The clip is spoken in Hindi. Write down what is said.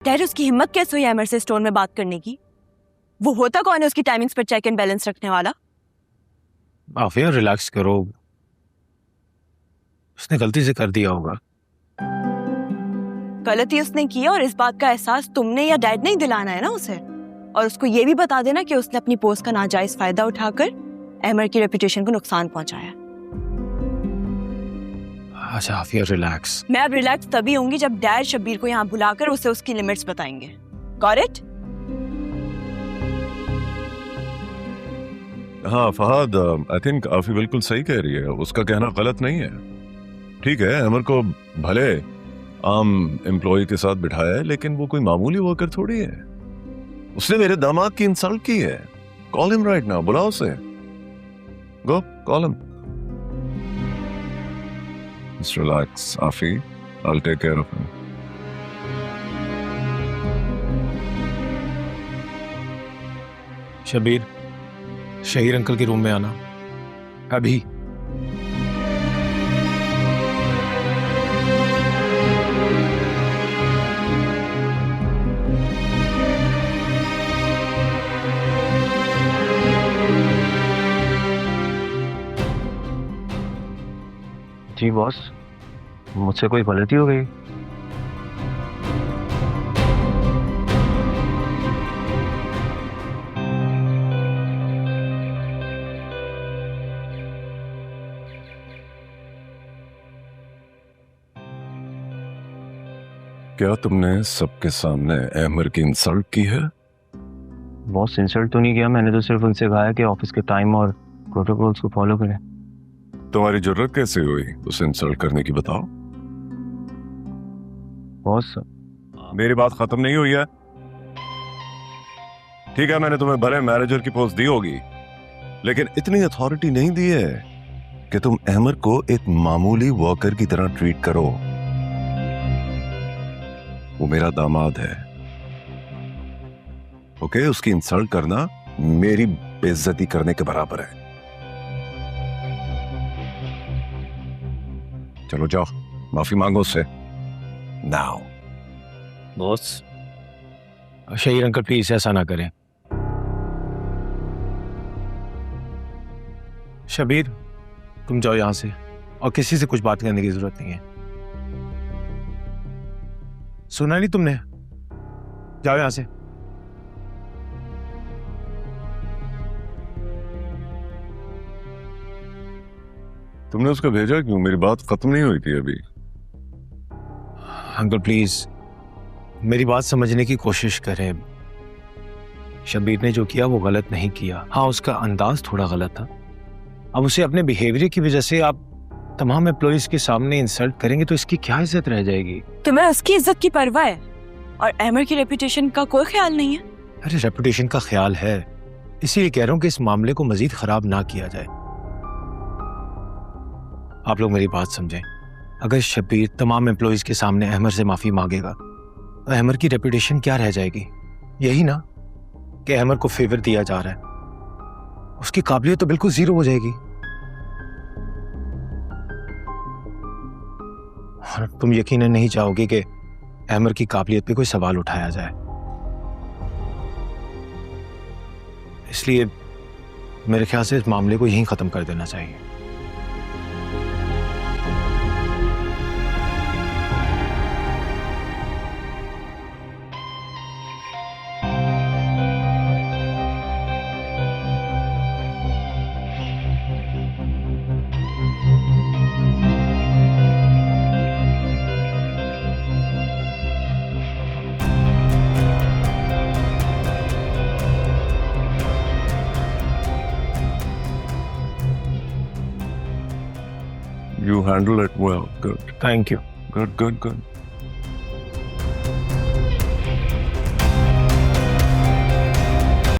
डैड उसकी हिम्मत कैसे हुई अमर से स्टोर में बात करने की? वो होता कौन है उसकी टाइमिंग्स पर चेक एंड बैलेंस रखने वाला? आफिया रिलैक्स करो, उसने गलती से कर दिया होगा। गलती उसने की और इस बात का एहसास तुमने या डैड ने ही दिलाना है ना उसे। और उसको ये भी बता देना कि उसने अपनी पोस्ट का नाजायज फायदा उठाकर अमर की रेपुटेशन को नुकसान पहुंचाया। अच्छा आफिया रिलैक्स। मैं अब रिलैक्स तभी होंगी जब डैड शब्बीर को यहाँ बुलाकर उसे उसकी लिमिट्स बताएंगे। Got it? हाँ फहद, आई थिंक आफी बिल्कुल सही कह रही है, उसका कहना गलत नहीं है। ठीक है, अमर को भले आम एम्प्लॉय के साथ बिठाया है, लेकिन वो कोई मामूली वर्कर थोड़ी है। उसने मेरे दामाद की इंसल्ट की है। कॉल हिम राइट नाउ, बुलाओ उसे। Go call him. Just relax Aafi, I will take care of him. Shabbir, Shaheer uncle के रूम में आना अभी। जी बॉस, मुझसे कोई गलती हो गई? क्या तुमने सबके सामने अमर की इंसल्ट की है? बॉस इंसल्ट तो नहीं किया, मैंने तो सिर्फ उनसे कहा है कि ऑफिस के टाइम और प्रोटोकॉल्स को फॉलो करें। तुम्हारी जरूरत कैसे हुई उसे इंसल्ट करने की, बताओ। बॉस मेरी बात खत्म नहीं हुई है। ठीक है, मैंने तुम्हें भले मैनेजर की पोस्ट दी होगी, लेकिन इतनी अथॉरिटी नहीं दी है कि तुम अमर को एक मामूली वर्कर की तरह ट्रीट करो। वो मेरा दामाद है, ओके? उसकी इंसल्ट करना मेरी बेइज्जती करने के बराबर है। चलो जाओ, माफी मांगो उससे now. Boss, Shaheer uncle please ऐसा ना करें। शबीर, तुम जाओ यहां से, और किसी से कुछ बात करने की जरूरत नहीं है। सुना नहीं तुमने? जाओ यहां से। तुमने उसको भेजा क्यों? मेरी बात खत्म नहीं हुई थी अभी। अंकल प्लीज मेरी बात समझने की कोशिश करें। शबीर ने जो किया वो गलत नहीं किया। हाँ, उसका अंदाज थोड़ा गलत था। अब उसे अपने बिहेवियर की वजह से आप तमाम एम्प्लॉइज के सामने इंसल्ट करेंगे तो इसकी क्या इज्जत रह जाएगी? तुम्हें उसकी इज्जत की परवाह है और अमर की रेपुटेशन का कोई ख्याल नहीं है? अरे रेपुटेशन का ख्याल है, इसीलिए कह रहा हूं कि इस मामले को मजीद खराब ना किया जाए। आप लोग मेरी बात समझें। अगर शबीर तमाम एम्प्लॉइज के सामने अमर से माफी मांगेगा तो अमर की रेपुटेशन क्या रह जाएगी? यही ना कि अमर को फेवर दिया जा रहा है, उसकी काबिलियत तो बिल्कुल जीरो हो जाएगी। और तुम यकीनन नहीं चाहोगे कि अमर की काबिलियत पे कोई सवाल उठाया जाए। इसलिए मेरे ख्याल से इस मामले को यहीं खत्म कर देना चाहिए। You handle it well. Good. Thank you. Good.